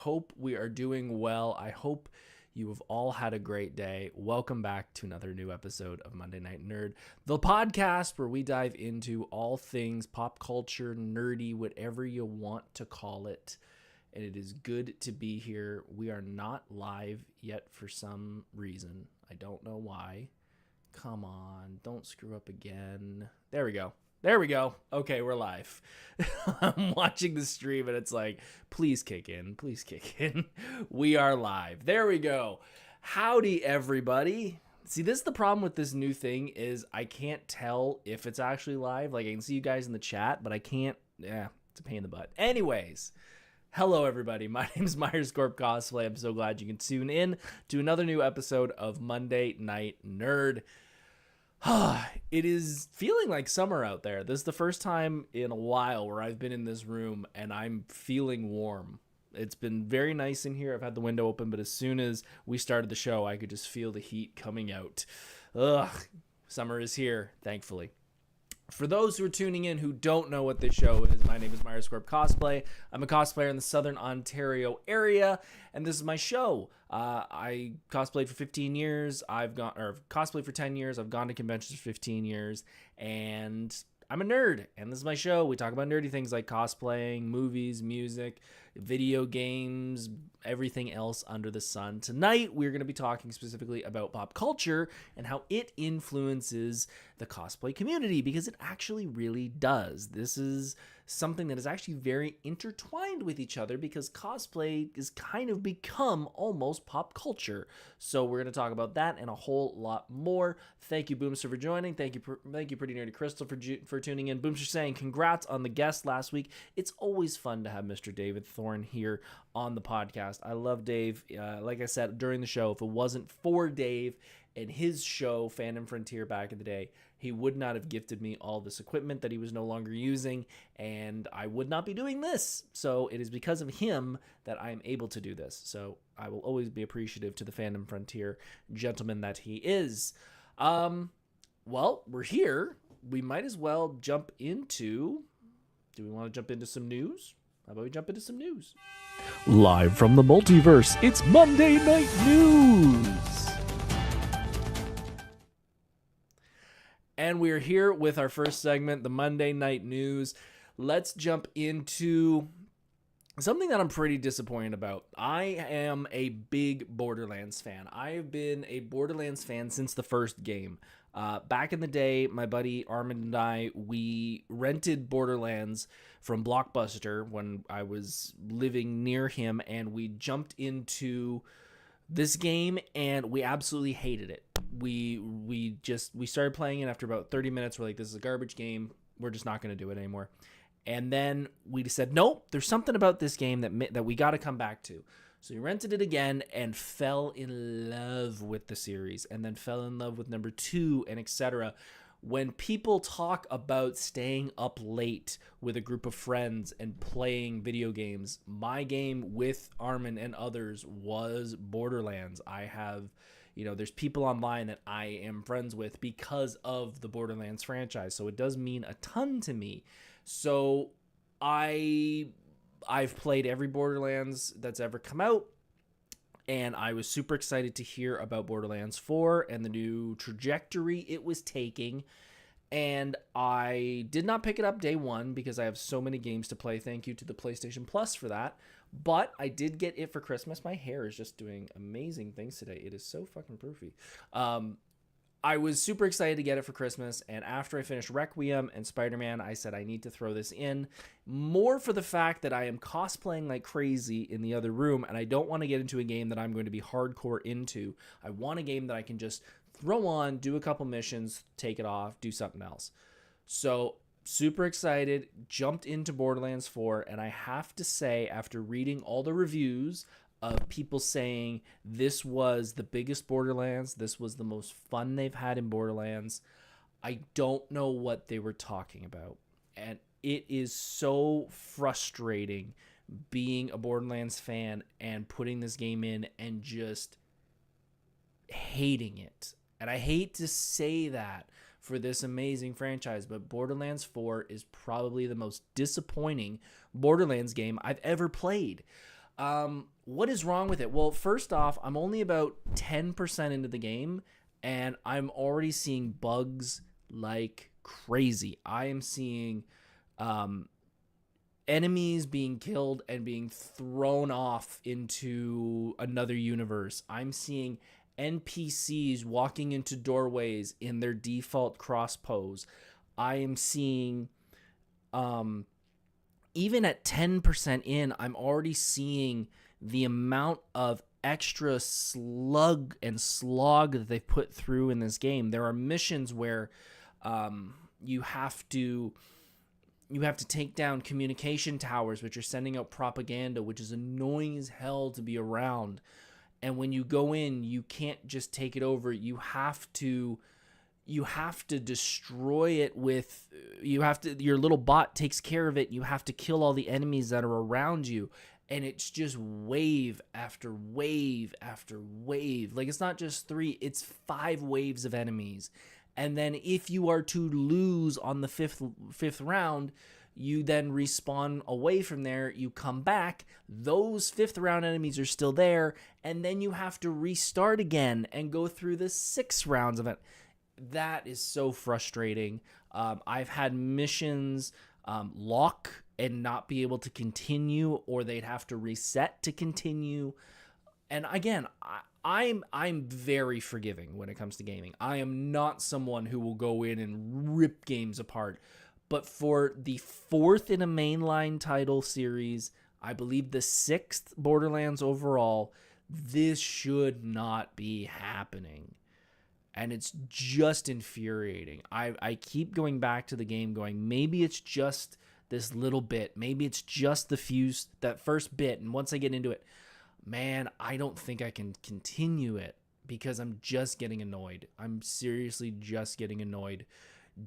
Hope we are doing well. I hope you have all had a great day. Welcome back to another new episode of Monday Night Nerd, the podcast where we dive into all things pop culture, nerdy, whatever you want to call it. And it is good to be here. We are not live yet for some reason. I don't know why. Come on, don't screw up again. There we go. Okay, we're live. I'm watching the stream and it's like, please kick in. We are live. There we go. Howdy, everybody. See, this is the problem with this new thing is I can't tell if it's actually live. Like, I can see you guys in the chat, but I can't. Yeah, it's a pain in the butt. Anyways, hello, everybody. My name is Myers Corp Cosplay. I'm so glad you can tune in to another new episode of Monday Night Nerd. It is feeling like summer out there. This is the first time in a while where I've been in this room and I'm feeling warm. It's been very nice in here. I've had the window open, but as soon as we started the show, I could just feel the heat coming out. Summer is here, thankfully. For those who are tuning in who don't know what this show is, my name is Myers Corp Cosplay. I'm a cosplayer in the Southern Ontario area, and this is my show. I cosplayed for 15 years. Cosplayed for 10 years. I've gone to conventions for 15 years, and I'm a nerd, and this is my show. We talk about nerdy things like cosplaying, movies, music, video games, everything else under the sun. Tonight, we're going to be talking specifically about pop culture and how it influences the cosplay community, because it actually really does. This is something that is actually very intertwined with each other because cosplay has kind of become almost pop culture. So we're going to talk about that and a whole lot more. Thank you, Boomster, for joining. Thank you, Pretty Nerdy Crystal, for tuning in. Boomster saying congrats on the guest last week. It's always fun to have Mr. David Thorne here on the podcast. I love Dave. Like I said during the show, if it wasn't for Dave and his show, Fandom Frontier, back in the day, he would not have gifted me all this equipment that he was no longer using, and I would not be doing this. So it is because of him that I am able to do this. So I will always be appreciative to the Fandom Frontier gentleman that he is. Well, we're here. We might as well jump into... Do we want to jump into some news? How about we jump into some news? Live from the multiverse, it's Monday Night News! And we're here with our first segment, the Monday Night News. Let's jump into something that I'm pretty disappointed about. I am a big Borderlands fan. I've been a Borderlands fan since the first game. Back in the day, my buddy Armin and I, we rented Borderlands from Blockbuster when I was living near him, and we jumped into this game and we absolutely hated it. We started playing it after about 30 minutes. We're like, this is a garbage game. We're just not going to do it anymore. And then we said, nope, there's something about this game that we got to come back to. So we rented it again and fell in love with the series, and then fell in love with number 2 and etc. When people talk about staying up late with a group of friends and playing video games, my game with Armin and others was Borderlands. I have, there's people online that I am friends with because of the Borderlands franchise. So it does mean a ton to me. So I've played every Borderlands that's ever come out, and I was super excited to hear about Borderlands 4 and the new trajectory it was taking. And I did not pick it up day one because I have so many games to play. Thank you to the PlayStation Plus for that. But I did get it for Christmas. My hair is just doing amazing things today. It is so fucking poofy. I was super excited to get it for Christmas, and after I finished Requiem and Spider-Man, I said I need to throw this in, more for the fact that I am cosplaying like crazy in the other room, and I don't want to get into a game that I'm going to be hardcore into. I want a game that I can just throw on, do a couple missions, take it off, do something else. So, super excited, jumped into Borderlands 4, and I have to say, after reading all the reviews of people saying this was the biggest Borderlands, this was the most fun they've had in Borderlands, I don't know what they were talking about. And it is so frustrating being a Borderlands fan and putting this game in and just hating it. And I hate to say that for this amazing franchise, but Borderlands 4 is probably the most disappointing Borderlands game I've ever played. What is wrong with it? Well, first off, I'm only about 10% into the game, and I'm already seeing bugs like crazy. I am seeing enemies being killed and being thrown off into another universe. I'm seeing NPCs walking into doorways in their default cross pose. I am seeing even at 10% in, I'm already seeing the amount of extra slog that they've put through in this game. There are missions where you have to take down communication towers, which are sending out propaganda, which is annoying as hell to be around. And when you go in, you can't just take it over. You have to destroy it with, your little bot takes care of it. You have to kill all the enemies that are around you. And it's just wave after wave after wave. Like, it's not just 3, it's 5 waves of enemies. And then if you are to lose on the fifth round, you then respawn away from there. You come back. Those 5th round enemies are still there. And then you have to restart again and go through the 6 rounds of it. That is so frustrating. I've had missions lock and not be able to continue, or they'd have to reset to continue. And again, I'm very forgiving when it comes to gaming. I am not someone who will go in and rip games apart. But for the 4th in a mainline title series, I believe the 6th Borderlands overall, this should not be happening. And it's just infuriating. I keep going back to the game going, maybe it's just this little bit. Maybe it's just that first bit. And once I get into it, man, I don't think I can continue it because I'm just getting annoyed. I'm seriously just getting annoyed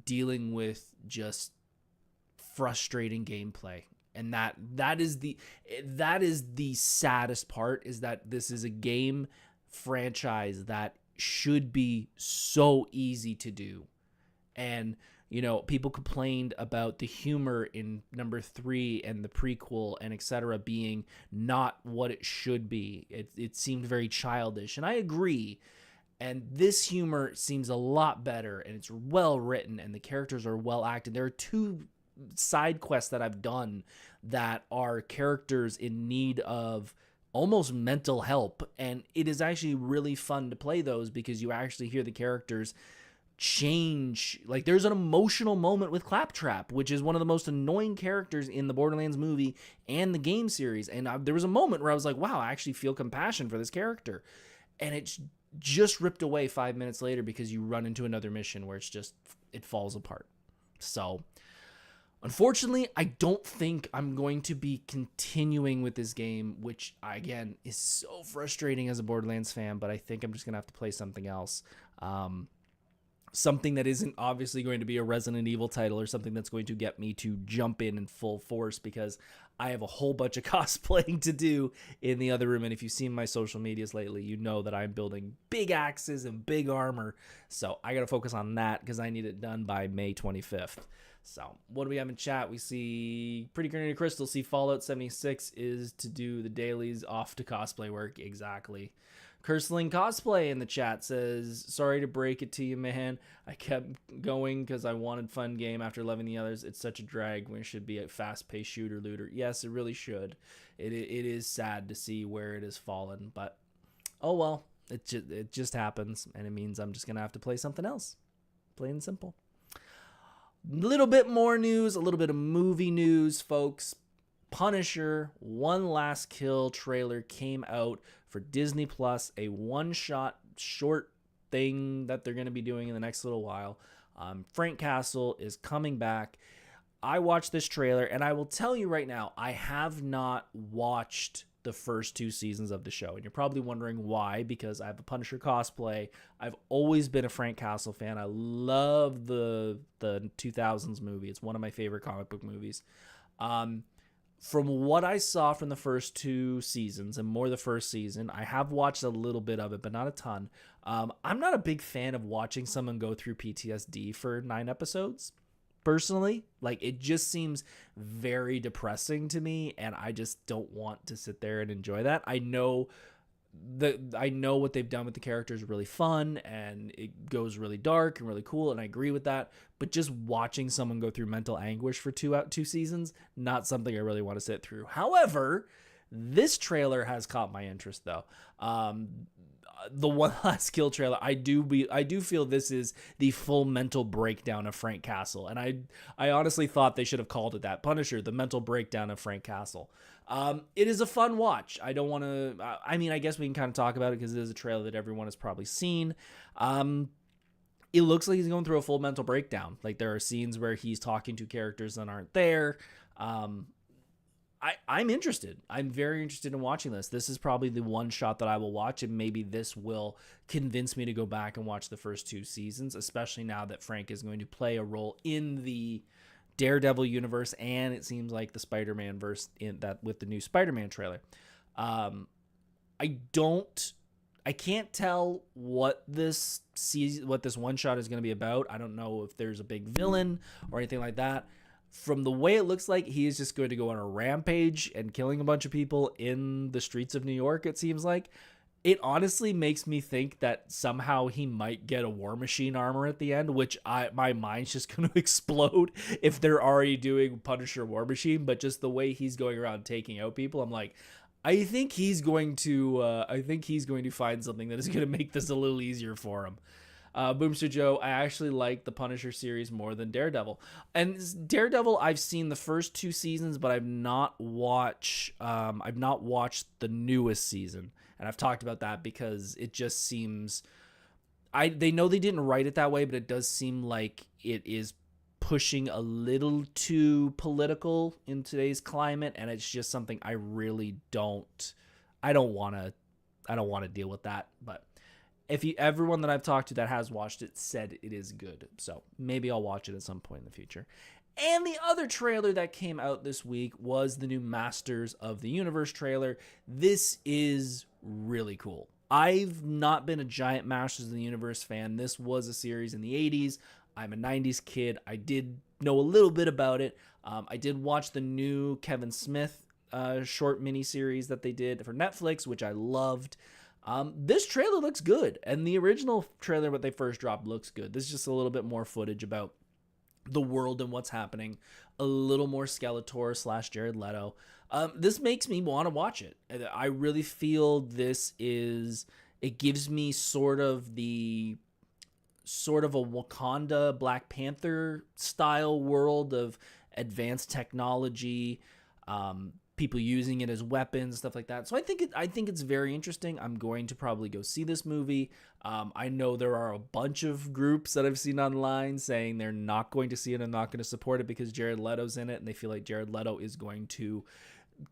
dealing with just frustrating gameplay. And that is the saddest part, is that this is a game franchise that should be so easy to do. And people complained about the humor in number 3 and the prequel and etc. being not what it should be. It seemed very childish, and I agree. And this humor seems a lot better, and it's well written, and the characters are well acted. There are 2 side quests that I've done that are characters in need of almost mental help, and it is actually really fun to play those because you actually hear the characters change. Like, there's an emotional moment with Claptrap, which is one of the most annoying characters in the Borderlands movie and the game series, and there was a moment where I was like, wow, I actually feel compassion for this character, and it's just ripped away 5 minutes later because you run into another mission where it falls apart. So unfortunately, I don't think I'm going to be continuing with this game, which, again, is so frustrating as a Borderlands fan, but I think I'm just going to have to play something else. Something that isn't obviously going to be a Resident Evil title, or something that's going to get me to jump in full force, because I have a whole bunch of cosplaying to do in the other room. And if you've seen my social medias lately, you know that I'm building big axes and big armor. So I got to focus on that because I need it done by May 25th. So what do we have in chat? We see Pretty Granny Crystal. See, Fallout 76 is to do the dailies, off to cosplay work. Exactly. Cursling Cosplay in the chat says, sorry to break it to you, man. I kept going because I wanted fun game after loving the others. It's such a drag when it should be a fast-paced shooter looter. Yes, it really should. It is sad to see where it has fallen, but oh well. It just happens, and it means I'm just going to have to play something else. Plain and simple. A little bit more news, a little bit of movie news, folks. Punisher One Last Kill trailer came out for Disney Plus, a one-shot short thing that they're going to be doing in the next little while. Frank Castle is coming back. I watched this trailer, and I will tell you right now, I have not watched the first 2 seasons of the show. And you're probably wondering why, because I have a Punisher cosplay. I've always been a Frank Castle fan. I love the 2000s movie. It's one of my favorite comic book movies. From what I saw from the first 2 seasons, and more the first season, I have watched a little bit of it, but not a ton. I'm not a big fan of watching someone go through PTSD for 9 episodes. personally. Like, it just seems very depressing to me, and I just don't want to sit there and enjoy that. I know what they've done with the characters is really fun, and it goes really dark and really cool, and I agree with that. But just watching someone go through mental anguish for two seasons, not something I really want to sit through. However, this trailer has caught my interest, though. The One Last Kill trailer, I do feel this is the full mental breakdown of Frank Castle, and I honestly thought they should have called it that. Punisher, the mental breakdown of Frank Castle. It is a fun watch. I don't want to. I mean, I guess we can kind of talk about it because it is a trailer that everyone has probably seen. It looks like he's going through a full mental breakdown. Like, there are scenes where he's talking to characters that aren't there. I'm interested. I'm very interested in watching this. This is probably the one shot that I will watch, and maybe this will convince me to go back and watch the first 2 seasons, especially now that Frank is going to play a role in the Daredevil universe, and it seems like the Spider-Man verse in that with the new Spider-Man trailer. I can't tell what this one shot is going to be about. I don't know if there's a big villain or anything like that. From the way it looks like, he is just going to go on a rampage and killing a bunch of people in the streets of New York, it seems like. It honestly makes me think that somehow he might get a War Machine armor at the end, which my mind's just going to explode if they're already doing Punisher War Machine. But just the way he's going around taking out people, I'm like, I think he's going to find something that is going to make this a little easier for him. Boomster Joe, I actually like the Punisher series more than Daredevil. And Daredevil, I've seen the first 2 seasons, but I've not watched the newest season. And I've talked about that because it just seems, they know they didn't write it that way, but it does seem like it is pushing a little too political in today's climate, and it's just something I really don't want to deal with that. But everyone that I've talked to that has watched it said it is good. So maybe I'll watch it at some point in the future. And the other trailer that came out this week was the new Masters of the Universe trailer. This is really cool. I've not been a giant Masters of the Universe fan. This was a series in the 80s. I'm a 90s kid. I did know a little bit about it. I did watch the new Kevin Smith short miniseries that they did for Netflix, which I loved. This trailer looks good, and the original trailer that they first dropped looks good. This is just a little bit more footage about the world and what's happening, a little more Skeletor / Jared Leto. This makes me want to watch it. I really feel it gives me sort of a Wakanda Black Panther style world of advanced technology, people using it as weapons, stuff like that. So I think it's very interesting. I'm going to probably go see this movie. I know there are a bunch of groups that I've seen online saying they're not going to see it and not going to support it because Jared Leto's in it, and they feel like Jared Leto is going to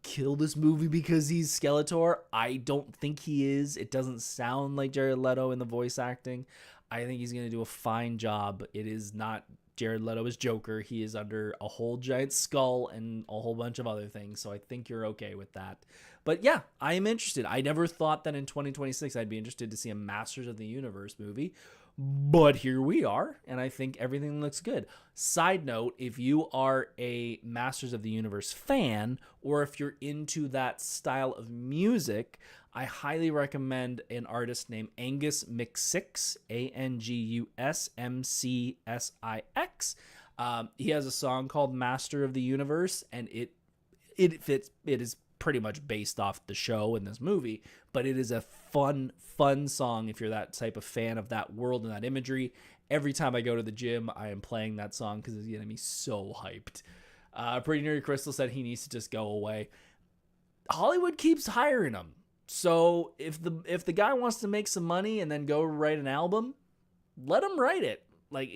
kill this movie because he's Skeletor. I don't think he is. It doesn't sound like Jared Leto in the voice acting. I think he's going to do a fine job. It is not Jared Leto as Joker. He is under a whole giant skull and a whole bunch of other things, so I think you're okay with that. But yeah, I am interested. I never thought that in 2026 I'd be interested to see a Masters of the Universe movie, but here we are, and I think everything looks good. Side note, if you are a Masters of the Universe fan, or if you're into that style of music, I highly recommend an artist named Angus McSix, ANGUSMCSIX. He has a song called Master of the Universe, and it is pretty much based off the show in this movie, but it is a fun song if you're that type of fan of that world and that imagery. Every time I go to the gym, I am playing that song because it's getting me so hyped. Pretty Nerdy Crystal said he needs to just go away. Hollywood keeps hiring him. So if the guy wants to make some money and then go write an album, let him write it. Like,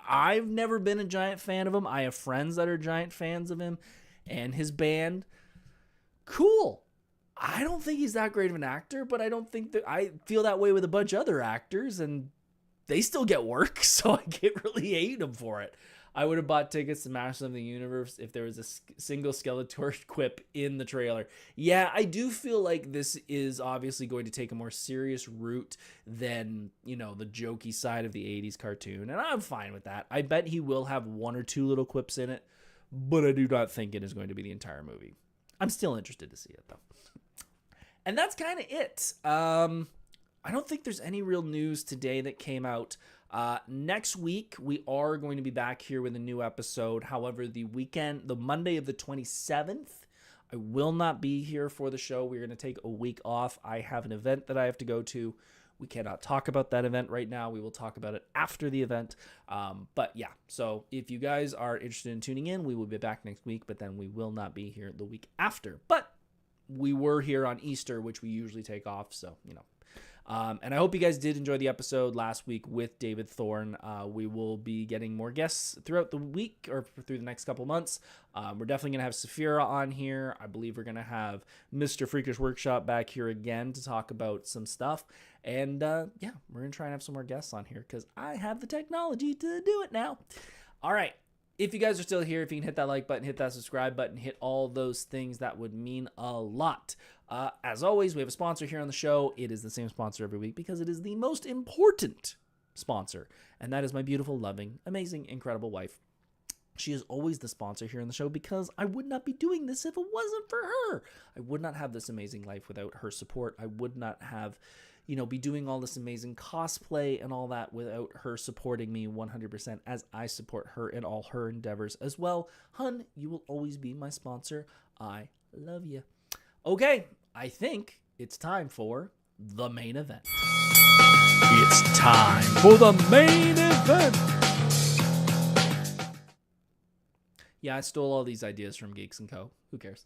I've never been a giant fan of him. I have friends that are giant fans of him and his band. Cool. I don't think he's that great of an actor, but I feel that way with a bunch of other actors, and they still get work, so I can't really hate him for it. I would have bought tickets to Masters of the Universe if there was a single Skeletor quip in the trailer. Yeah, I do feel like this is obviously going to take a more serious route than, you know, the jokey side of the 80s cartoon, and I'm fine with that. I bet he will have one or two little quips in it, but I do not think it is going to be the entire movie. I'm still interested to see it, though. And that's kind of it. I don't think there's any real news today that came out. Next week, we are going to be back here with a new episode. However, the Monday of the 27th, I will not be here for the show. We're going to take a week off. I have an event that I have to go to. We cannot talk about that event right now. We will talk about it after the event. But yeah, so if you guys are interested in tuning in, we will be back next week, but then we will not be here the week after. But we were here on Easter, which we usually take off, so, you know. And I hope you guys did enjoy the episode last week with David Thorne. We will be getting more guests throughout the week or through the next couple months. We're definitely going to have Saphira on here. I believe we're going to have Mr. Freakish Workshop back here again to talk about some stuff. And yeah, we're going to try and have some more guests on here because I have the technology to do it now. All right. If you guys are still here, if you can hit that like button, hit that subscribe button, hit all those things, that would mean a lot. As always, we have a sponsor here on the show. It is the same sponsor every week because it is the most important sponsor, and that is my beautiful, loving, amazing, incredible wife. She is always the sponsor here on the show because I would not be doing this if it wasn't for her. I would not have this amazing life without her support. I would not have, be doing all this amazing cosplay and all that without her supporting me 100% as I support her in all her endeavors as well. Hun, you will always be my sponsor. I love you. Okay, I think it's time for the main event. It's time for the main event. Yeah, I stole all these ideas from Geeks & Co. Who cares?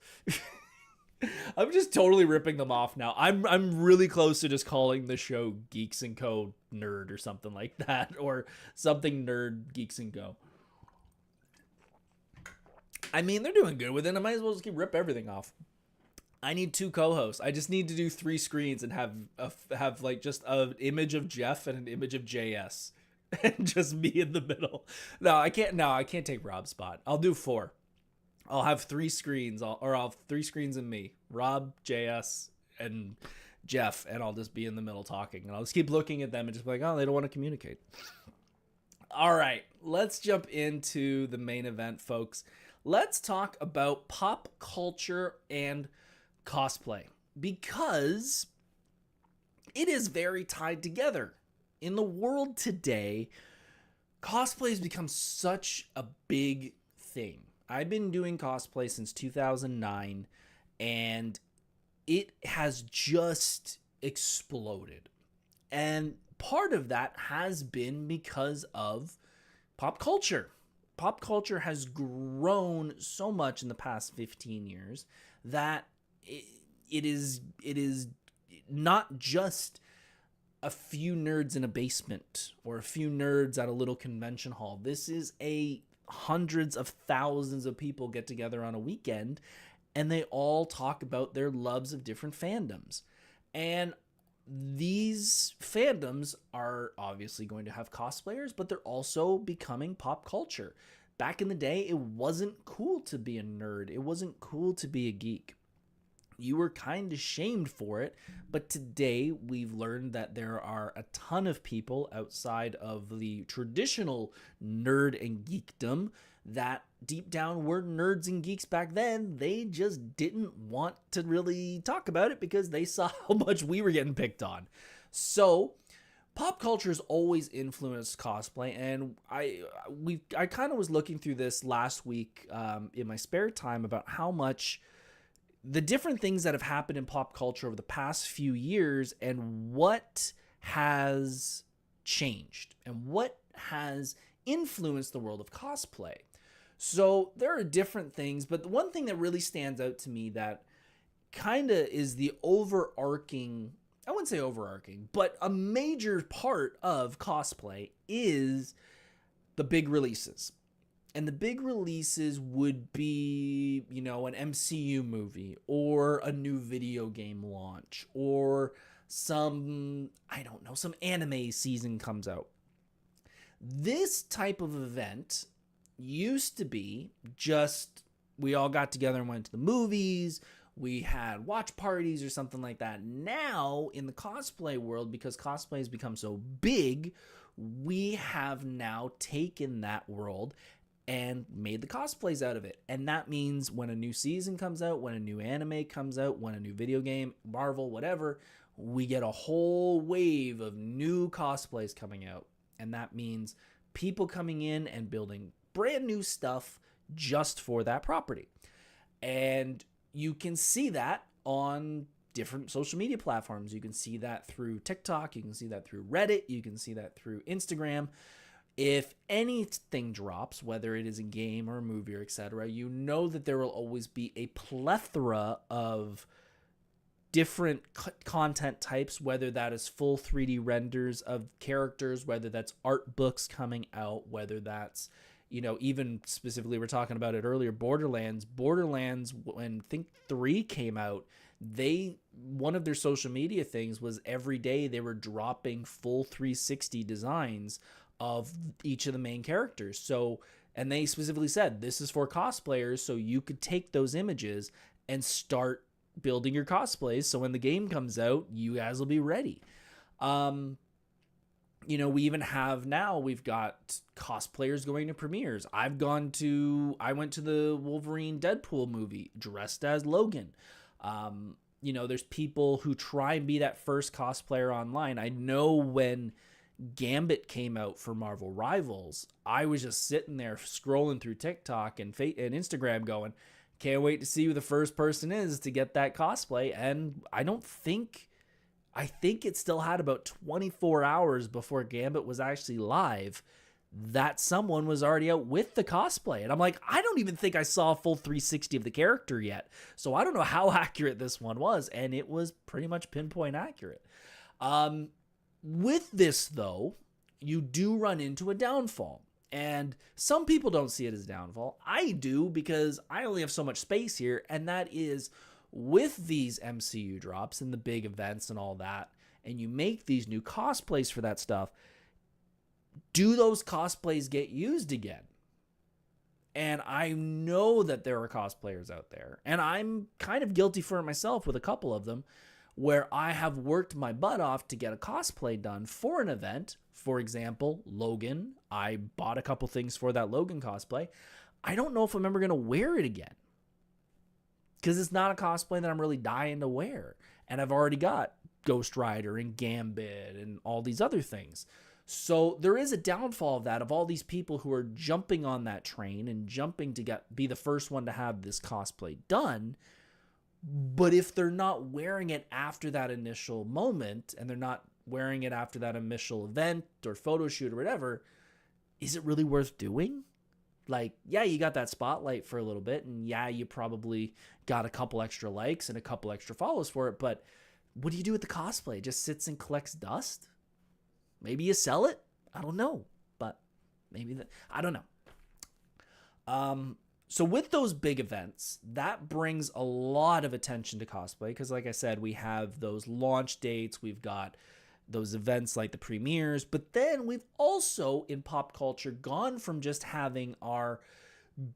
I'm just totally ripping them off now. I'm really close to just calling the show Geeks & Co. Nerd or something like that, or something Nerd Geeks & Co. I mean, they're doing good with it. I might as well just rip everything off. I need 2 co-hosts. I just need to do 3 screens and have like just an image of Jeff and an image of JS, and just me in the middle. No, I can't. No, I can't take Rob's spot. I'll do 4. I'll have 3 screens. I'll have 3 screens and me, Rob, JS, and Jeff, and I'll just be in the middle talking, and I'll just keep looking at them and just be like, oh, they don't want to communicate. All right, let's jump into the main event, folks. Let's talk about pop culture and cosplay, because it is very tied together. In the world today, cosplay has become such a big thing. I've been doing cosplay since 2009, and it has just exploded. And part of that has been because of pop culture. Pop culture has grown so much in the past 15 years that it is not just a few nerds in a basement or a few nerds at a little convention hall. This is hundreds of thousands of people get together on a weekend, and they all talk about their loves of different fandoms. And these fandoms are obviously going to have cosplayers, but they're also becoming pop culture. Back in the day, it wasn't cool to be a nerd. It wasn't cool to be a geek. You were kind of shamed for it, but today we've learned that there are a ton of people outside of the traditional nerd and geekdom that deep down were nerds and geeks back then. They just didn't want to really talk about it because they saw how much we were getting picked on. So pop culture has always influenced cosplay, and I kind of was looking through this last week in my spare time about how much the different things that have happened in pop culture over the past few years and what has changed and what has influenced the world of cosplay. So there are different things, but the one thing that really stands out to me that kind of is the overarching, I wouldn't say overarching, but a major part of cosplay is the big releases. And the big releases would be, an MCU movie or a new video game launch or some anime season comes out. This type of event, used to be just we all got together and went to the movies, we had watch parties or something like that. Now, in the cosplay world, because cosplay has become so big, we have now taken that world and made the cosplays out of it. And that means when a new season comes out, when a new anime comes out, when a new video game, Marvel, whatever, we get a whole wave of new cosplays coming out. And that means people coming in and building brand new stuff just for that property. And you can see that on different social media platforms. You can see that through TikTok. You can see that through Reddit. You can see that through Instagram. If anything drops, whether it is a game or a movie or etc., you know that there will always be a plethora of different content types, whether that is full 3D renders of characters, whether that's art books coming out, whether that's, even specifically, we're talking about it earlier, Borderlands, when I think 3 came out, one of their social media things was every day they were dropping full 360 designs of each of the main characters. So, and they specifically said, this is for cosplayers, so you could take those images and start building your cosplays. So when the game comes out, you guys will be ready. We even have now, we've got cosplayers going to premieres. I went to the Wolverine Deadpool movie dressed as Logan. There's people who try and be that first cosplayer online. I know when Gambit came out for Marvel Rivals, I was just sitting there scrolling through TikTok and Instagram going, can't wait to see who the first person is to get that cosplay. And I think it still had about 24 hours before Gambit was actually live that someone was already out with the cosplay. And I'm like, I don't even think I saw a full 360 of the character yet. So I don't know how accurate this one was. And it was pretty much pinpoint accurate. With this, though, you do run into a downfall. And some people don't see it as a downfall. I do, because I only have so much space here. And that is, with these MCU drops and the big events and all that, and you make these new cosplays for that stuff, do those cosplays get used again? And I know that there are cosplayers out there, and I'm kind of guilty for it myself with a couple of them, where I have worked my butt off to get a cosplay done for an event. For example, Logan. I bought a couple things for that Logan cosplay. I don't know if I'm ever going to wear it again, because it's not a cosplay that I'm really dying to wear. And I've already got Ghost Rider and Gambit and all these other things. So there is a downfall of that, of all these people who are jumping on that train and jumping to be the first one to have this cosplay done. But if they're not wearing it after that initial moment, and they're not wearing it after that initial event or photo shoot or whatever, is it really worth doing? Like, yeah, you got that spotlight for a little bit, and yeah, you probably got a couple extra likes and a couple extra follows for it, but what do you do with the cosplay? It just sits and collects dust? Maybe you sell it? I don't know, but maybe I don't know. So with those big events, that brings a lot of attention to cosplay, because like I said, we have those launch dates, we've got those events like the premieres, but then we've also in pop culture gone from just having our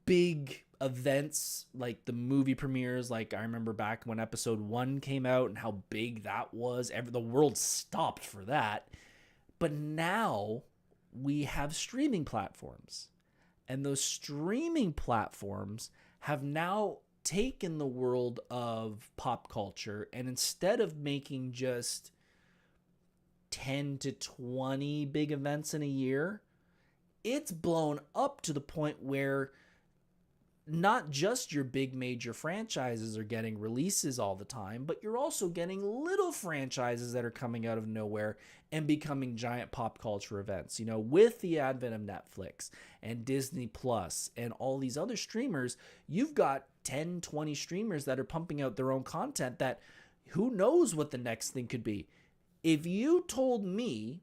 big events like the movie premieres. Like I remember back when episode 1 came out and how big that was. The world stopped for that. But now we have streaming platforms, and those streaming platforms have now taken the world of pop culture, and instead of making just 10 to 20 big events in a year, it's blown up to the point where not just your big major franchises are getting releases all the time, but you're also getting little franchises that are coming out of nowhere and becoming giant pop culture events. With the advent of Netflix and Disney Plus and all these other streamers, you've got 10, 20 streamers that are pumping out their own content that who knows what the next thing could be. If you told me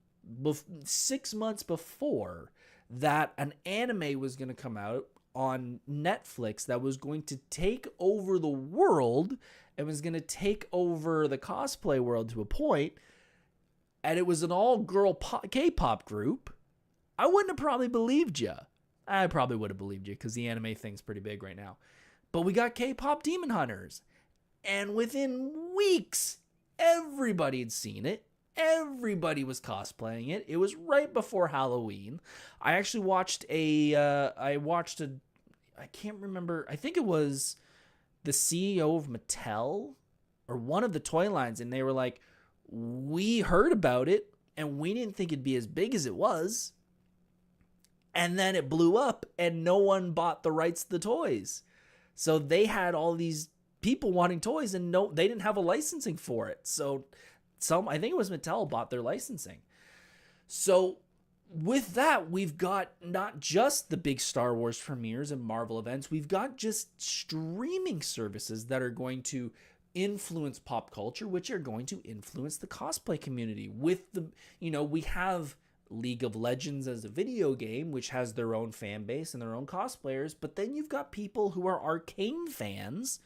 6 months before that an anime was going to come out on Netflix that was going to take over the world and was going to take over the cosplay world to a point, and it was an all-girl K-pop group, I wouldn't have probably believed you. I probably would have believed you because the anime thing's pretty big right now. But we got K-pop Demon Hunters. And within weeks, everybody had seen it. Everybody was cosplaying it. It was right before Halloween. I actually watched I can't remember. I think it was the CEO of Mattel or one of the toy lines. And they were like, we heard about it and we didn't think it'd be as big as it was. And then it blew up and no one bought the rights to the toys. So they had all these people wanting toys and they didn't have a licensing for it. So I think it was Mattel bought their licensing. So with that, we've got not just the big Star Wars premieres and Marvel events, we've got just streaming services that are going to influence pop culture, which are going to influence the cosplay community. With the, we have League of Legends as a video game, which has their own fan base and their own cosplayers, but then you've got people who are Arcane fans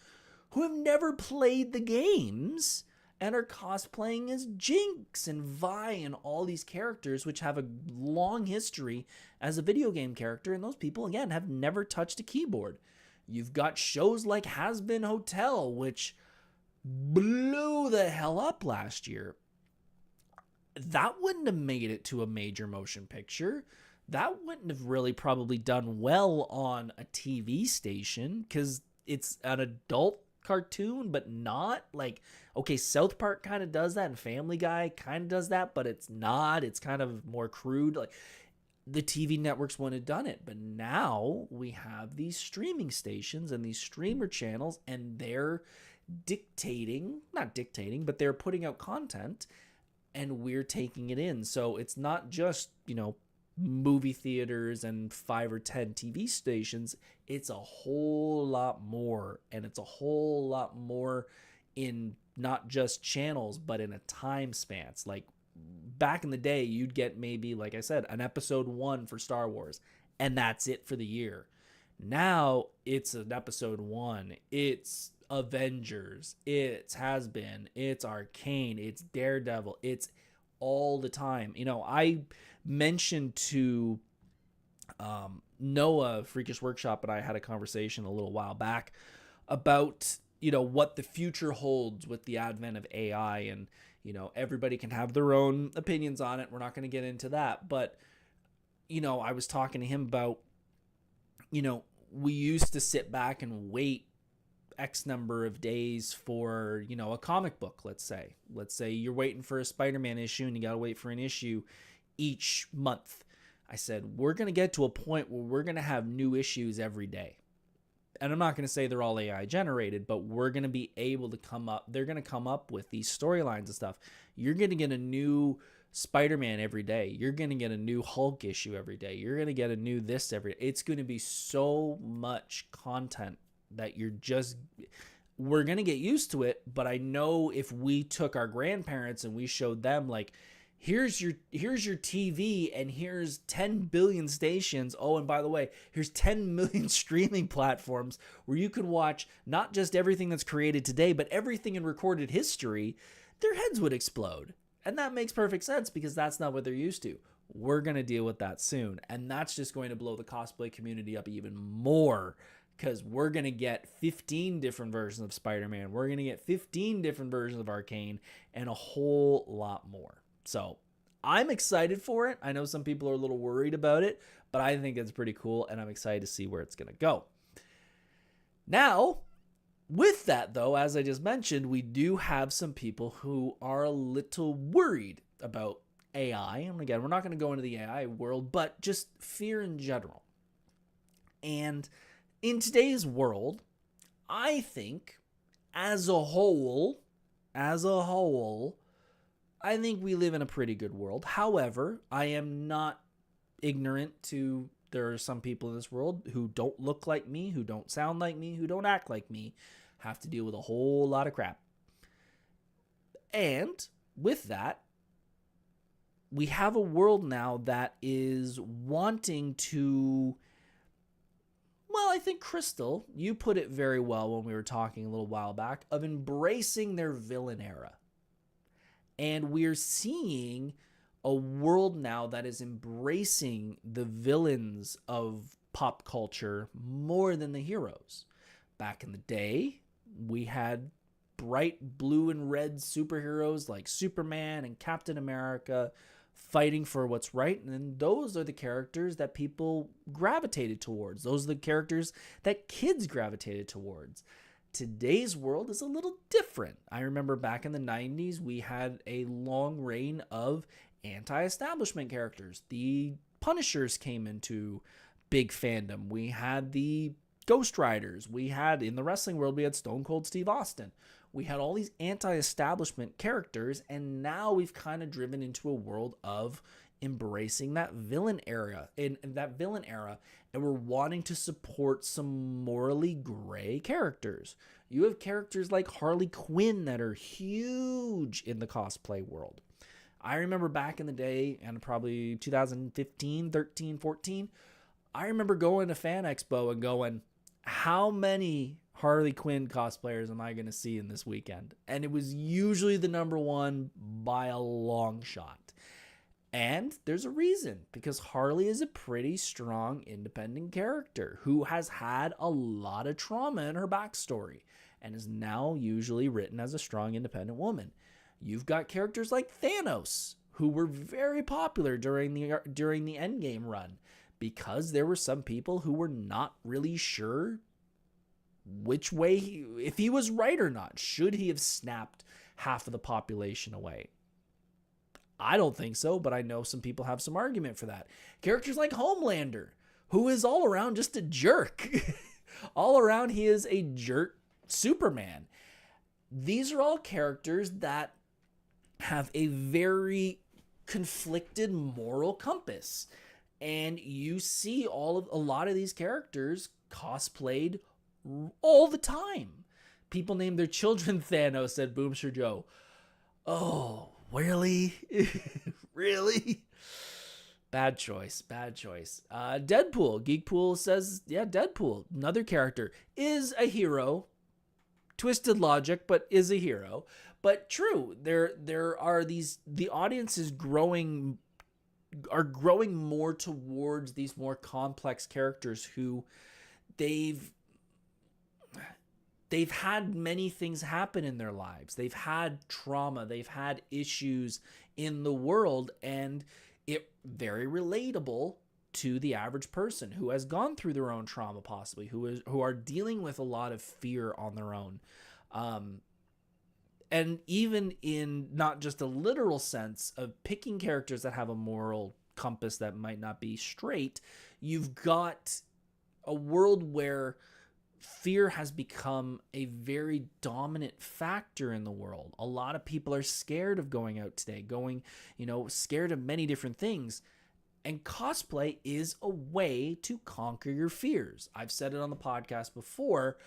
who have never played the games and are cosplaying as Jinx and Vi and all these characters which have a long history as a video game character, and those people, again, have never touched a keyboard. You've got shows like Has Been Hotel, which blew the hell up last year. That wouldn't have made it to a major motion picture. That wouldn't have really probably done well on a TV station because it's an adult cartoon, but not like, okay, South Park kind of does that and Family Guy kind of does that, but it's not. It's kind of more crude. Like the TV networks wouldn't have done it. But now we have these streaming stations and these streamer channels, and they're not dictating, but they're putting out content and we're taking it in. So it's not just, movie theaters and 5 or 10 TV stations. It's a whole lot more, and it's a whole lot more in not just channels, but in a time span. Like back in the day, you'd get maybe, like I said, an episode 1 for Star Wars, and that's it for the year. Now it's an episode 1. It's Avengers. It's Has Been. It's Arcane. It's Daredevil. It's all the time. I mentioned to Noah, Freakish Workshop, and I had a conversation a little while back about, what the future holds with the advent of AI, and, everybody can have their own opinions on it. We're not going to get into that. But, I was talking to him about, we used to sit back and wait X number of days for, a comic book, let's say you're waiting for a Spider-Man issue and you got to wait for an issue each month. I said, we're going to get to a point where we're going to have new issues every day. And I'm not going to say they're all AI generated, but we're going to be able to they're going to come up with these storylines and stuff. You're going to get a new Spider-Man every day. You're going to get a new Hulk issue every day. You're going to get a new this every day. It's going to be so much content that we're going to get used to it. But I know if we took our grandparents and we showed them, like, here's your TV and here's 10 billion stations. Oh, and by the way, here's 10 million streaming platforms where you can watch not just everything that's created today, but everything in recorded history, their heads would explode. And that makes perfect sense because that's not what they're used to. We're going to deal with that soon. And that's just going to blow the cosplay community up even more, because we're going to get 15 different versions of Spider-Man. We're going to get 15 different versions of Arcane and a whole lot more. So I'm excited for it. I know some people are a little worried about it, but I think it's pretty cool, and I'm excited to see where it's going to go. Now, with that, though, as I just mentioned, we do have some people who are a little worried about AI. And again, we're not going to go into the AI world, but just fear in general. And in today's world, I think as a whole, I think we live in a pretty good world. However, I am not ignorant to there are some people in this world who don't look like me, who don't sound like me, who don't act like me, have to deal with a whole lot of crap. And with that, we have a world now that is wanting to, well, I think, Crystal, you put it very well when we were talking a little while back, of embracing their villain era. And we're seeing a world now that is embracing the villains of pop culture more than the heroes. Back in the day, we had bright blue and red superheroes like Superman and Captain America fighting for what's right, and those are the characters that people gravitated towards. Those are the characters that kids gravitated towards. Today's world is a little different. I remember back in the 90s, we had a long reign of anti-establishment characters. The Punishers came into big fandom. We had the Ghost Riders. We had, in the wrestling world, we had Stone Cold Steve Austin. We had all these anti-establishment characters, and now we've kind of driven into a world of embracing that villain era, and we're wanting to support some morally gray characters. You have characters like Harley Quinn that are huge in the cosplay world. I remember back in the day, and probably 2015, 13, 14, I remember going to Fan Expo and going, how many Harley Quinn cosplayers am I going to see in this weekend? And it was usually the number one by a long shot. And there's a reason, because Harley is a pretty strong, independent character who has had a lot of trauma in her backstory and is now usually written as a strong, independent woman. You've got characters like Thanos, who were very popular during the Endgame run, because there were some people who were not really sure which way, if he was right or not. Should he have snapped half of the population away? I don't think so, but I know some people have some argument for that. Characters like Homelander, who is all around just a jerk. All around, he is a jerk Superman. These are all characters that have a very conflicted moral compass. And you see a lot of these characters cosplayed all the time. People name their children Thanos, said Boomster Joe. Oh, really? Really? Bad choice. Deadpool. Geekpool says, yeah, Deadpool, another character, is a hero. Twisted logic, but is a hero. But true, there are these, the audience is growing more towards these more complex characters who they've had many things happen in their lives. They've had trauma, they've had issues in the world, and it very relatable to the average person who has gone through their own trauma, possibly, who are dealing with a lot of fear on their own. And even in not just a literal sense of picking characters that have a moral compass that might not be straight, you've got a world where fear has become a very dominant factor in the world. A lot of people are scared of going out today, scared of many different things. And cosplay is a way to conquer your fears. I've said it on the podcast before.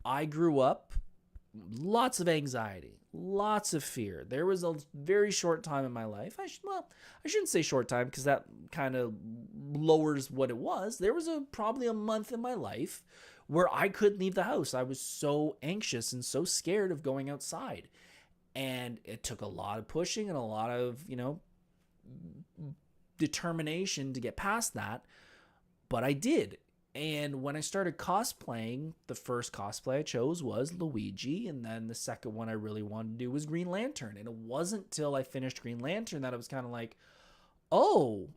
I grew up lots of anxiety, lots of fear. There was a very short time in my life. I shouldn't say short time, because that kind of lowers what it was. There was probably a month in my life where I couldn't leave the house. I was so anxious and so scared of going outside. And it took a lot of pushing and a lot of, determination to get past that. But I did. And when I started cosplaying, the first cosplay I chose was Luigi. And then the second one I really wanted to do was Green Lantern. And it wasn't till I finished Green Lantern that I was kind of like, oh,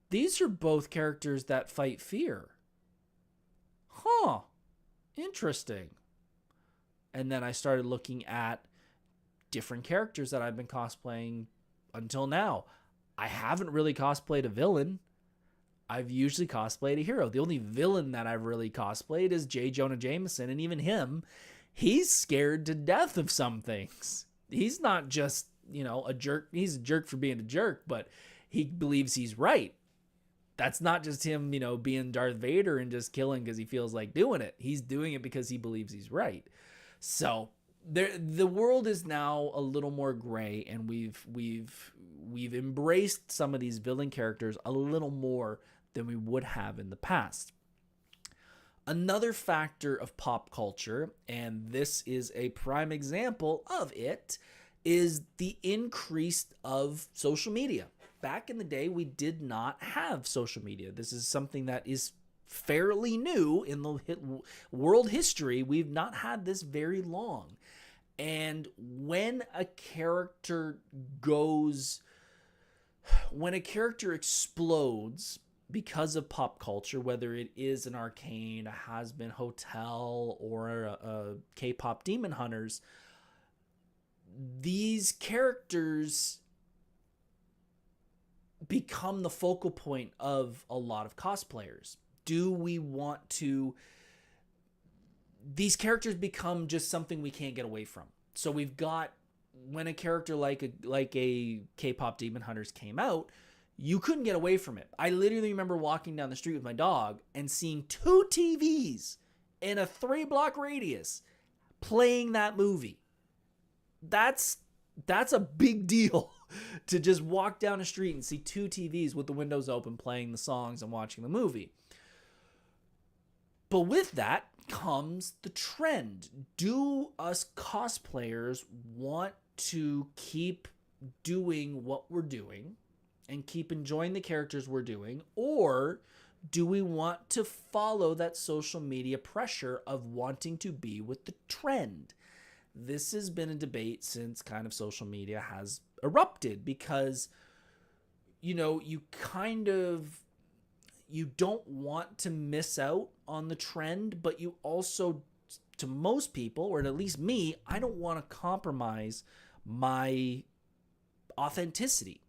these are both characters that fight fear. Huh. Interesting. And then I started looking at different characters that I've been cosplaying until now. I haven't really cosplayed a villain. I've usually cosplayed a hero. The only villain that I've really cosplayed is J. Jonah Jameson, and even him, he's scared to death of some things. He's not just, a jerk. He's a jerk for being a jerk, but he believes he's right. That's not just him, being Darth Vader and just killing because he feels like doing it. He's doing it because he believes he's right. So the world is now a little more gray, and we've embraced some of these villain characters a little more than we would have in the past. Another factor of pop culture, and this is a prime example of it, is the increase of social media. Back in the day, we did not have social media. This is something that is fairly new in the world history. We've not had this very long. And when a character explodes because of pop culture, whether it is an arcane, a has-been hotel, or a K-pop Demon Hunters, these characters become the focal point of a lot of cosplayers. These characters become just something we can't get away from. So we've got, when a character like a K-pop Demon Hunters came out, you couldn't get away from it. I literally remember walking down the street with my dog and seeing 2 TVs in a 3-block radius playing that movie. That's a big deal to just walk down a street and see 2 TVs with the windows open playing the songs and watching the movie. But with that comes the trend. Do us cosplayers want to keep doing what we're doing and keep enjoying the characters we're doing, or do we want to follow that social media pressure of wanting to be with the trend? This has been a debate since kind of social media has erupted, because you don't want to miss out on the trend, but you also, to most people, or at least me, I don't want to compromise my authenticity.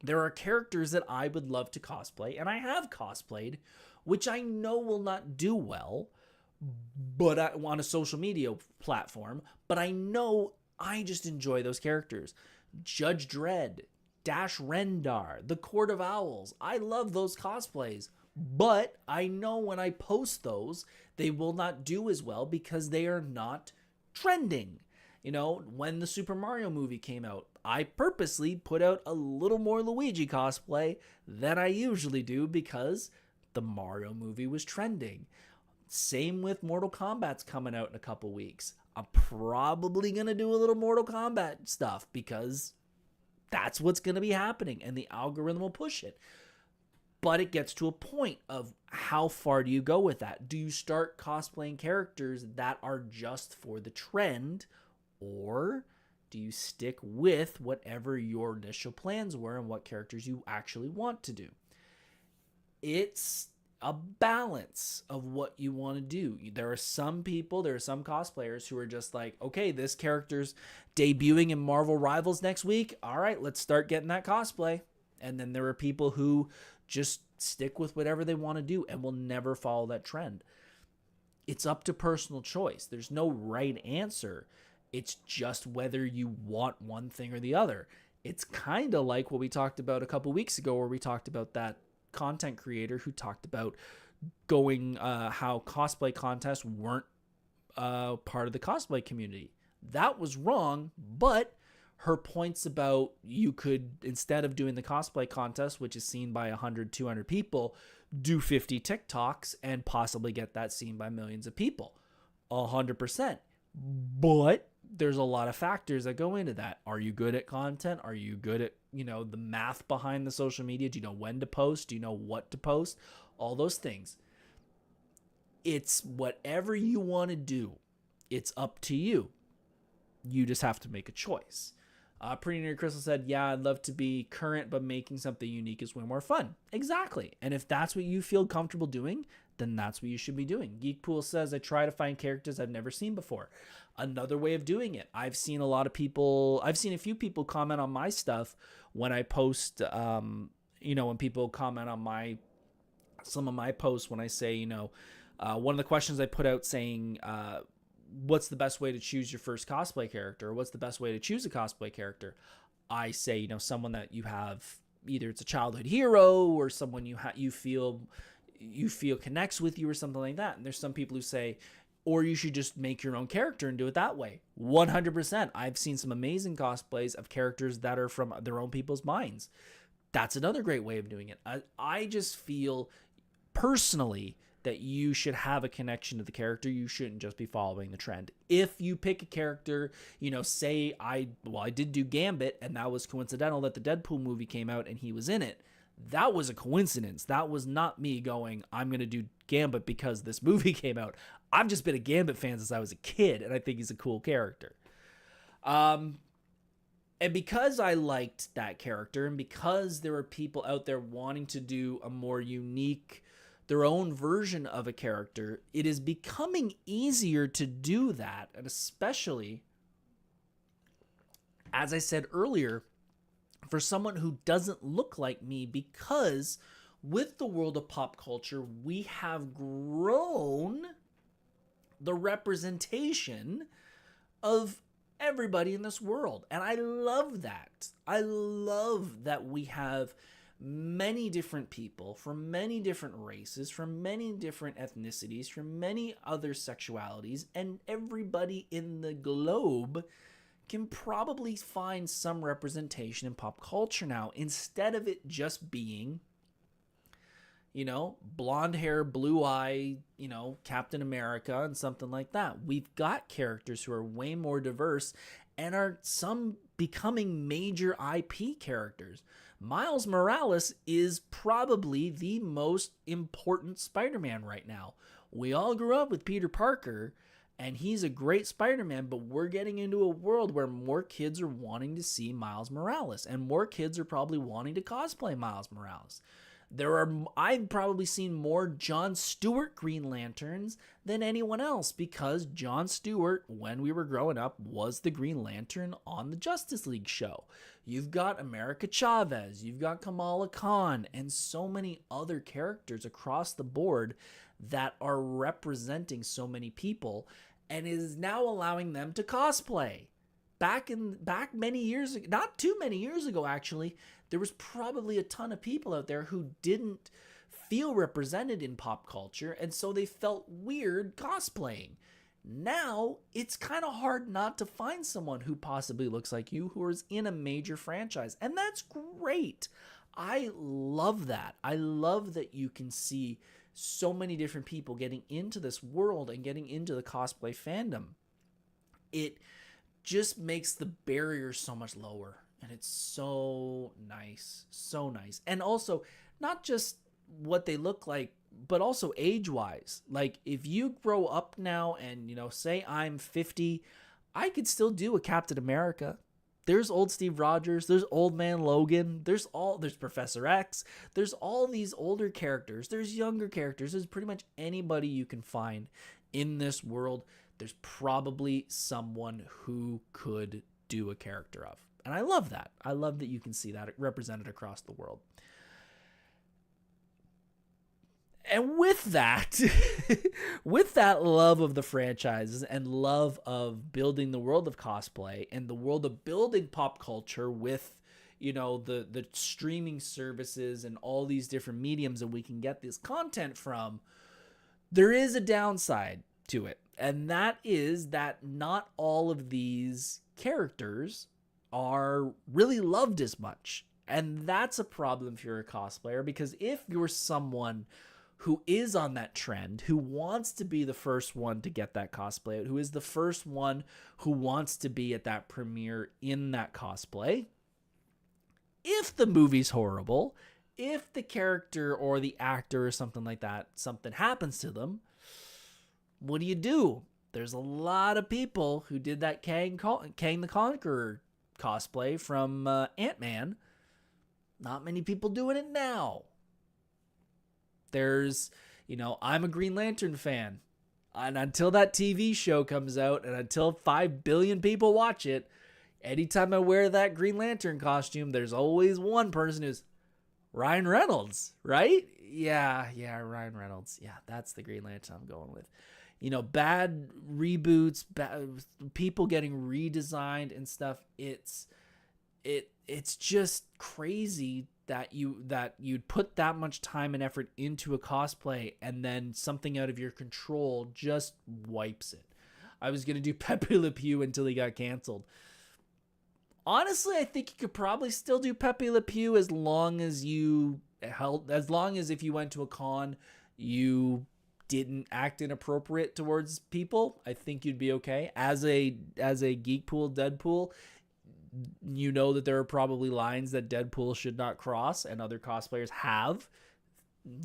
There are characters that I would love to cosplay, and I have cosplayed, which I know will not do well, but on a social media platform, but I know I just enjoy those characters. Judge Dredd, Dash Rendar, The Court of Owls. I love those cosplays, but I know when I post those, they will not do as well because they are not trending. When the Super Mario movie came out, I purposely put out a little more Luigi cosplay than I usually do because the Mario movie was trending. Same with Mortal Kombat's coming out in a couple weeks. I'm probably going to do a little Mortal Kombat stuff because that's what's going to be happening and the algorithm will push it. But it gets to a point of how far do you go with that? Do you start cosplaying characters that are just for the trend, or do you stick with whatever your initial plans were and what characters you actually want to do? It's a balance of what you want to do. There are some cosplayers who are just like, okay, this character's debuting in Marvel Rivals next week. All right, let's start getting that cosplay. And then there are people who just stick with whatever they want to do and will never follow that trend. It's up to personal choice. There's no right answer. It's just whether you want one thing or the other. It's kind of like what we talked about a couple weeks ago, where we talked about that content creator who talked about going how cosplay contests weren't part of the cosplay community. That was wrong, but her points about you could, instead of doing the cosplay contest, which is seen by 100, 200 people, do 50 TikToks and possibly get that seen by millions of people. 100%. But there's a lot of factors that go into that. Are you good at content? Are you good at, the math behind the social media? Do you know when to post? Do you know what to post? All those things. It's whatever you want to do. It's up to you. You just have to make a choice. Pretty Near Crystal said, yeah, I'd love to be current, but making something unique is way more fun. Exactly. And if that's what you feel comfortable doing, then that's what you should be doing. Geekpool says, I try to find characters I've never seen before. Another way of doing it. I've seen a few people comment on my stuff when I post, when people comment on some of my posts, when I say, one of the questions I put out saying, what's the best way to choose your first cosplay character? Or what's the best way to choose a cosplay character? I say, someone that you have, either it's a childhood hero or someone you feel connects with you or something like that. And there's some people who say, or you should just make your own character and do it that way. 100%. I've seen some amazing cosplays of characters that are from their own people's minds. That's another great way of doing it. I just feel personally that you should have a connection to the character. You shouldn't just be following the trend. If you pick a character, say I did do Gambit, and that was coincidental that the Deadpool movie came out and he was in it. that was a coincidence. That was not me going, I'm going to do Gambit because this movie came out. I've just been a Gambit fan since I was a kid, and I think he's a cool character. And because I liked that character, and because there are people out there wanting to do a more unique, their own version of a character, it is becoming easier to do that. And especially, as I said earlier, for someone who doesn't look like me, because with the world of pop culture, we have grown the representation of everybody in this world. And I love that. I love that we have many different people from many different races, from many different ethnicities, from many other sexualities, and everybody in the globe can probably find some representation in pop culture now, instead of it just being, blonde hair, blue eye, Captain America and something like that. We've got characters who are way more diverse and are some becoming major IP characters. Miles Morales is probably the most important Spider-Man right now. We all grew up with Peter Parker, and he's a great Spider-Man, but we're getting into a world where more kids are wanting to see Miles Morales, and more kids are probably wanting to cosplay Miles Morales. I've probably seen more Jon Stewart Green Lanterns than anyone else, because Jon Stewart, when we were growing up, was the Green Lantern on the Justice League show. You've got America Chavez, you've got Kamala Khan, and so many other characters across the board that are representing so many people, and is now allowing them to cosplay. Back many years ago, not too many years ago actually, there was probably a ton of people out there who didn't feel represented in pop culture, and so they felt weird cosplaying. Now, it's kind of hard not to find someone who possibly looks like you who is in a major franchise, and that's great. I love that. I love that you can see so many different people getting into this world and getting into the cosplay fandom. It just makes the barrier so much lower, and it's so nice. And also, not just what they look like, but also age-wise. Like, if you grow up now and, say I'm 50, I could still do a Captain America. There's old Steve Rogers, there's Old Man Logan, there's Professor X, there's all these older characters, there's younger characters, there's pretty much anybody you can find in this world. There's probably someone who could do a character of. And I love that. I love that you can see that represented across the world. And with that, with that love of the franchises and love of building the world of cosplay and the world of building pop culture with, the streaming services and all these different mediums that we can get this content from, there is a downside to it. And that is that not all of these characters are really loved as much. And that's a problem if you're a cosplayer, because if you're someone who is on that trend, who wants to be the first one to get that cosplay out, who is the first one who wants to be at that premiere in that cosplay, if the movie's horrible, if the character or the actor or something like that, something happens to them, what do? There's a lot of people who did that Kang the Conqueror cosplay from Ant-Man. Not many people doing it now. There's, I'm a Green Lantern fan. And until that TV show comes out and until 5 billion people watch it, anytime I wear that Green Lantern costume, there's always one person who's Ryan Reynolds, right? Yeah, Ryan Reynolds. Yeah, that's the Green Lantern I'm going with. Bad reboots, people getting redesigned and stuff. It's just crazy that you'd put that much time and effort into a cosplay and then something out of your control just wipes it. I was going to do Pepe Le Pew until he got canceled. Honestly, I think you could probably still do Pepe Le Pew as long as if you went to a con, you didn't act inappropriate towards people. I think you'd be okay. As a Geekpool Deadpool, you know that there are probably lines that Deadpool should not cross and other cosplayers have.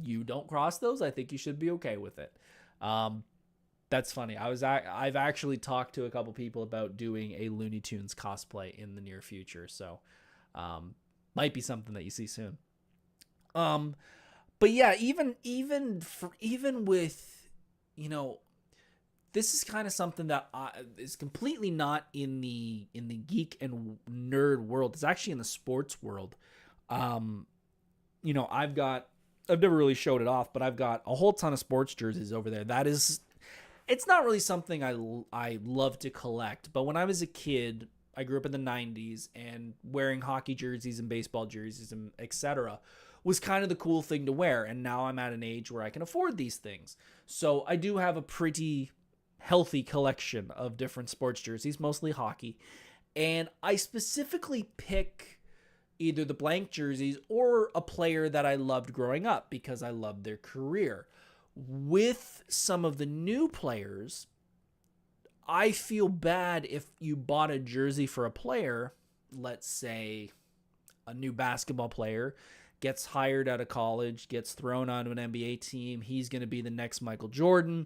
You don't cross those. I think you should be okay with it. That's funny. I've actually talked to a couple people about doing a Looney Tunes cosplay in the near future. So, might be something that you see soon. But yeah, even with, you know, this is kind of something that is completely not in the geek and nerd world. It's actually in the sports world. You know, I've never really showed it off, but I've got a whole ton of sports jerseys over there. It's not really something I love to collect, but when I was a kid, I grew up in the 90s, and wearing hockey jerseys and baseball jerseys and etc. was kind of the cool thing to wear. And now I'm at an age where I can afford these things. So I do have a pretty healthy collection of different sports jerseys, mostly hockey. And I specifically pick either the blank jerseys or a player that I loved growing up because I loved their career. With some of the new players, I feel bad if you bought a jersey for a player, let's say a new basketball player, gets hired out of college, gets thrown onto an NBA team. He's going to be the next Michael Jordan.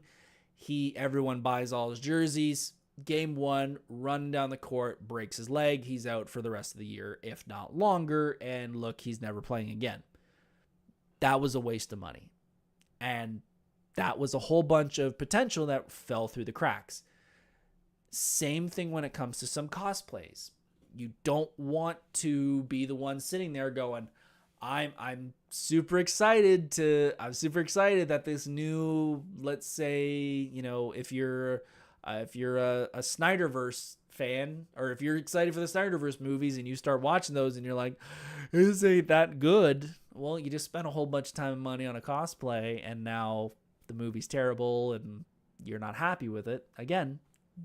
Everyone buys all his jerseys. Game 1, run down the court, breaks his leg. He's out for the rest of the year, if not longer. And look, he's never playing again. That was a waste of money. And that was a whole bunch of potential that fell through the cracks. Same thing when it comes to some cosplays. You don't want to be the one sitting there going, I'm super excited that this new, let's say, you know, if you're a Snyderverse fan, or if you're excited for the Snyderverse movies and you start watching those and you're like, this ain't that good. Well, you just spent a whole bunch of time and money on a cosplay, and now the movie's terrible and you're not happy with it. Again,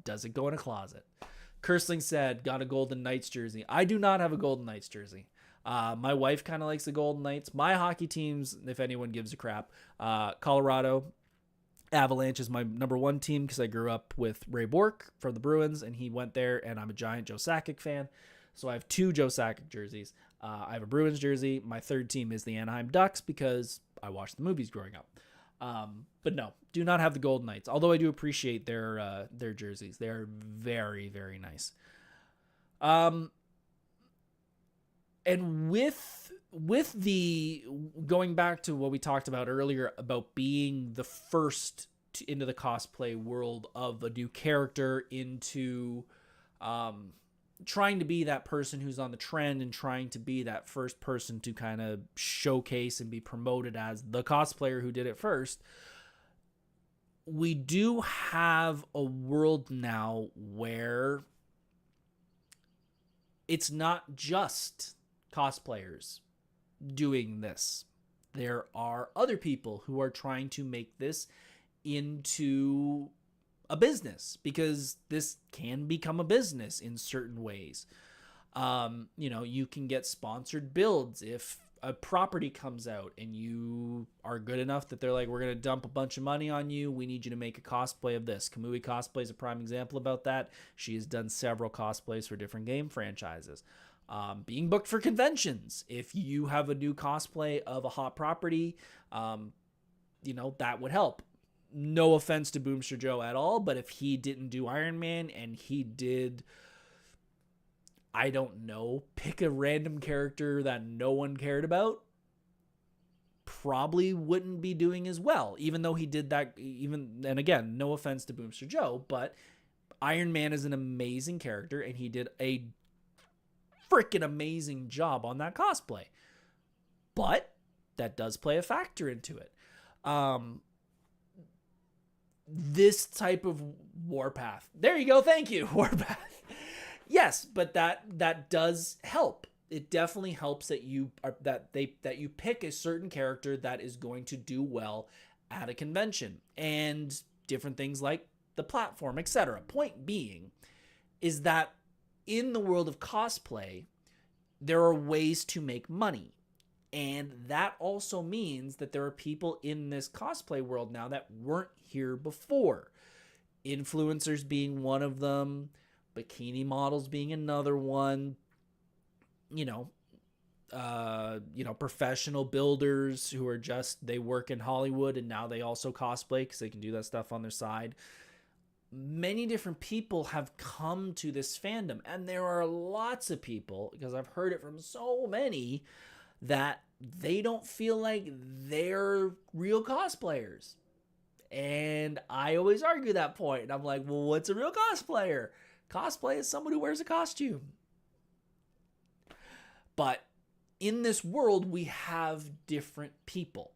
does it go in a closet? Cursling said, got a Golden Knights jersey. I do not have a Golden Knights jersey. My wife kind of likes the Golden Knights. My hockey teams, if anyone gives a crap, Colorado Avalanche is my number one team because I grew up with Ray Bourque from the Bruins, and he went there, and I'm a giant Joe Sakic fan. So I have 2 Joe Sakic jerseys. I have a Bruins jersey. My third team is the Anaheim Ducks because I watched the movies growing up. But no, do not have the Golden Knights, although I do appreciate their jerseys. They are very, very nice. And with the going back to what we talked about earlier about being the first into the cosplay world of a new character, into trying to be that person who's on the trend and trying to be that first person to kind of showcase and be promoted as the cosplayer who did it first, we do have a world now where it's not just cosplayers doing this. There are other people who are trying to make this into a business, because this can become a business in certain ways. You know, you can get sponsored builds if a property comes out and you are good enough that they're like, we're going to dump a bunch of money on you. We need you to make a cosplay of this. Kamui Cosplay is a prime example about that. She has done several cosplays for different game franchises. Being booked for conventions. If you have a new cosplay of a hot property, you know, that would help. No offense to Boomster Joe at all, but if he didn't do Iron Man and he did, I don't know, pick a random character that no one cared about, probably wouldn't be doing as well, even though he did that. And again, no offense to Boomster Joe, but Iron Man is an amazing character and he did a freaking amazing job on that cosplay. But that does play a factor into it. This type of warpath. There you go. Thank you. Warpath. Yes, but that does help. It definitely helps that you pick a certain character that is going to do well at a convention, and different things like the platform, etc. Point being is that in the world of cosplay, there are ways to make money. And that also means that there are people in this cosplay world now that weren't here before. Influencers being one of them, bikini models being another one, you know, professional builders who are they work in Hollywood and now they also cosplay because they can do that stuff on their side. Many different people have come to this fandom, and there are lots of people, because I've heard it from so many, that they don't feel like they're real cosplayers. And I always argue that point. And I'm like, well, what's a real cosplayer? Cosplay is someone who wears a costume. But in this world, we have different people,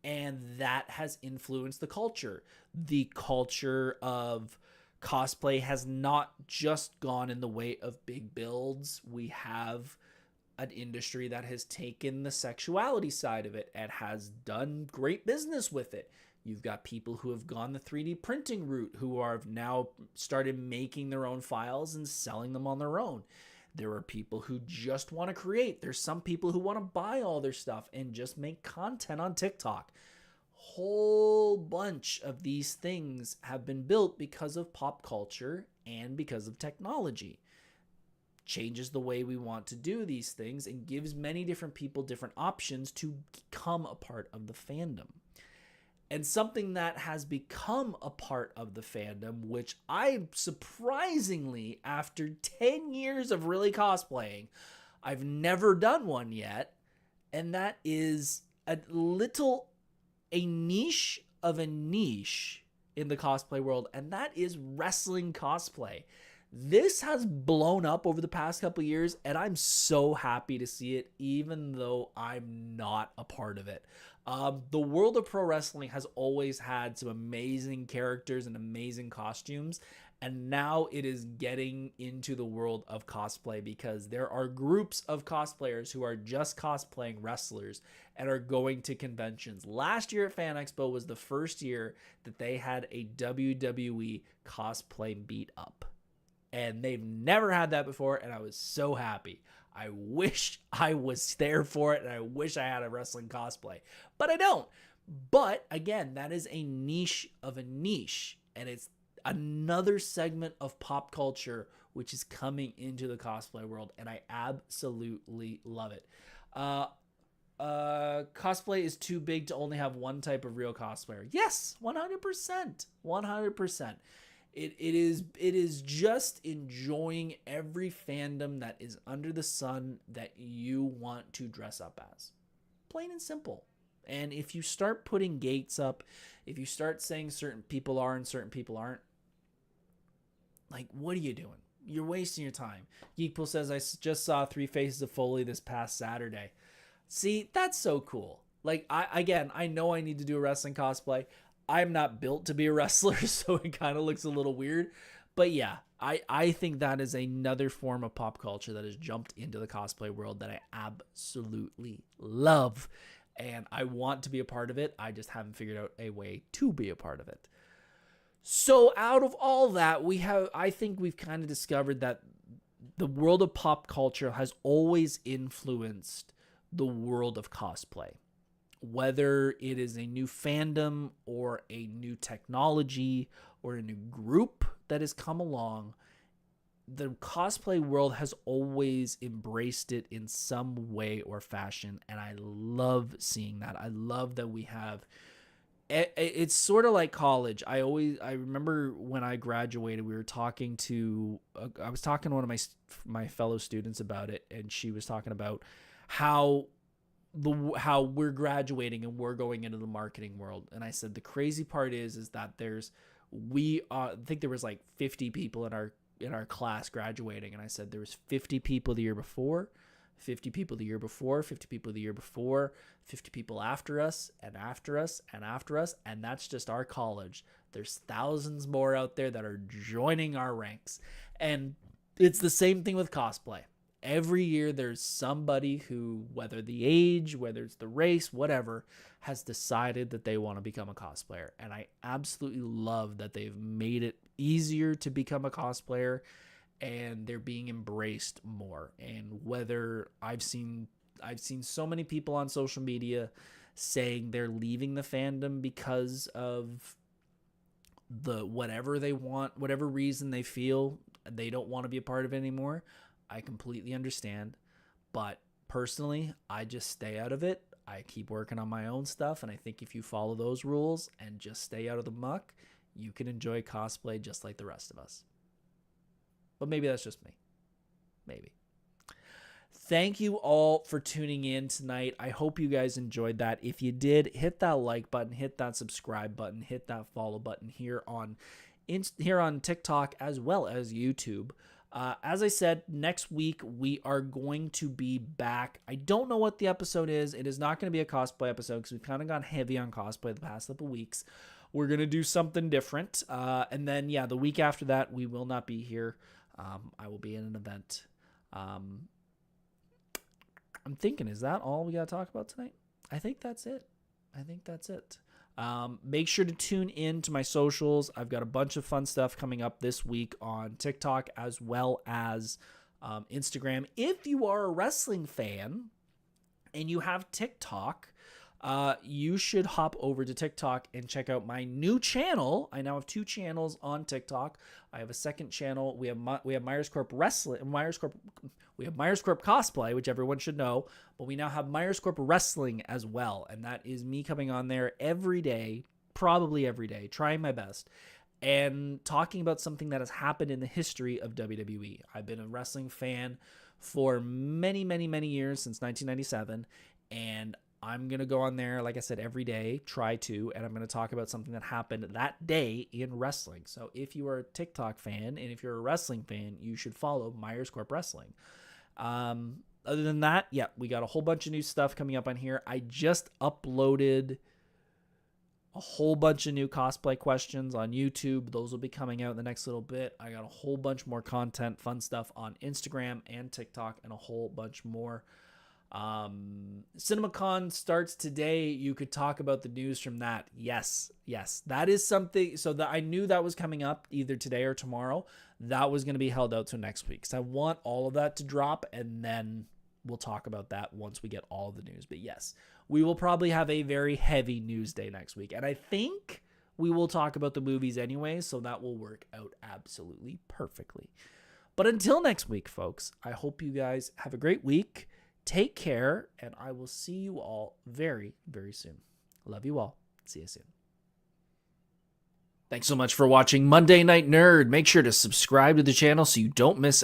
and that has influenced the culture. The culture of cosplay has not just gone in the way of big builds. We have an industry that has taken the sexuality side of it and has done great business with it. You've got people who have gone the 3D printing route who are now started making their own files and selling them on their own. There are people who just want to create. There's some people who want to buy all their stuff and just make content on TikTok. Whole bunch of these things have been built because of pop culture and because of technology. Changes the way we want to do these things and gives many different people different options to become a part of the fandom. And something that has become a part of the fandom, which I surprisingly, after 10 years of really cosplaying, I've never done one yet. And that is a niche of a niche in the cosplay world. And that is wrestling cosplay. This has blown up over the past couple years, and I'm so happy to see it, even though I'm not a part of it. The world of pro wrestling has always had some amazing characters and amazing costumes, and now it is getting into the world of cosplay because there are groups of cosplayers who are just cosplaying wrestlers and are going to conventions. Last year at Fan Expo was the first year that they had a WWE cosplay meet up. And they've never had that before, and I was so happy. I wish I was there for it, and I wish I had a wrestling cosplay. But I don't. But, again, that is a niche of a niche, and it's another segment of pop culture which is coming into the cosplay world, and I absolutely love it. Cosplay is too big to only have one type of real cosplayer. Yes, 100%. 100%. It is just enjoying every fandom that is under the sun that you want to dress up as. Plain and simple. And if you start putting gates up, if you start saying certain people are and certain people aren't, like, what are you doing? You're wasting your time. Geekpool says, I just saw 3 Faces of Foley this past Saturday. See, that's so cool. Like, I know I need to do a wrestling cosplay. I'm not built to be a wrestler, so it kind of looks a little weird. But yeah, I think that is another form of pop culture that has jumped into the cosplay world that I absolutely love. And I want to be a part of it. I just haven't figured out a way to be a part of it. So out of all that, I think we've kind of discovered that the world of pop culture has always influenced the world of cosplay. Whether it is a new fandom or a new technology or a new group that has come along, the cosplay world has always embraced it in some way or fashion, and I love seeing that. I love that we have... It's sort of like college. I remember when I graduated, I was talking to one of my fellow students about it, and she was talking about how we're graduating and we're going into the marketing world. And I said the crazy part is that I think there was like 50 people in our class graduating, and I said there was 50 people the year before, 50 people the year before, 50 people the year before, 50 people after us and after us and after us, and that's just our college. There's thousands more out there that are joining our ranks. And it's the same thing with cosplay. Every year there's somebody who, whether the age, whether it's the race, whatever, has decided that they want to become a cosplayer. And I absolutely love that they've made it easier to become a cosplayer and they're being embraced more. And whether I've seen so many people on social media saying they're leaving the fandom because of whatever they want, whatever reason they feel they don't want to be a part of it anymore. I completely understand, But personally, I just stay out of it. I keep working on my own stuff, and I think if you follow those rules and just stay out of the muck, you can enjoy cosplay just like the rest of us. But maybe that's just me. Maybe. Thank you all for tuning in tonight. I hope you guys enjoyed that. If you did, hit that like button, hit that subscribe button, hit that follow button here on TikTok as well as YouTube. As I said, next week we are going to be back. I don't know what the episode is. It is not going to be a cosplay episode because we've kind of gone heavy on cosplay the past couple weeks. We're going to do something different. And then, the week after that, we will not be here. I will be in an event. I'm thinking, is that all we got to talk about tonight? I think that's it. Make sure to tune in to my socials. I've got a bunch of fun stuff coming up this week on TikTok as well as Instagram. If you are a wrestling fan and you have TikTok, you should hop over to TikTok and check out my new channel. I now have 2 channels on TikTok. I have a second channel. We have Myers Corp Wrestling, we have Myers Corp Cosplay, which everyone should know, but we now have Myers Corp Wrestling as well, and that is me coming on there every day, probably every day, trying my best, and talking about something that has happened in the history of WWE. I've been a wrestling fan for many, many, many years, since 1997, and I'm going to go on there, like I said, every day, and I'm going to talk about something that happened that day in wrestling. So if you are a TikTok fan, and if you're a wrestling fan, you should follow Myers Corp Wrestling. Other than that, we got a whole bunch of new stuff coming up on here. I just uploaded a whole bunch of new cosplay questions on YouTube. Those will be coming out in the next little bit. I got a whole bunch more content, fun stuff on Instagram and TikTok, and a whole bunch more. CinemaCon starts today. You could talk about the news from that. Yes, that is something. So that I knew that was coming up either today or tomorrow. That was going to be held out to next week. So I want all of that to drop, and then we'll talk about that once we get all of the news. But yes, we will probably have a very heavy news day next week, and I think we will talk about the movies anyway, so that will work out absolutely perfectly. But until next week, folks, I hope you guys have a great week. Take care, and I will see you all very, very soon. Love you all. See you soon. Thanks so much for watching Monday Night Nerd. Make sure to subscribe to the channel so you don't miss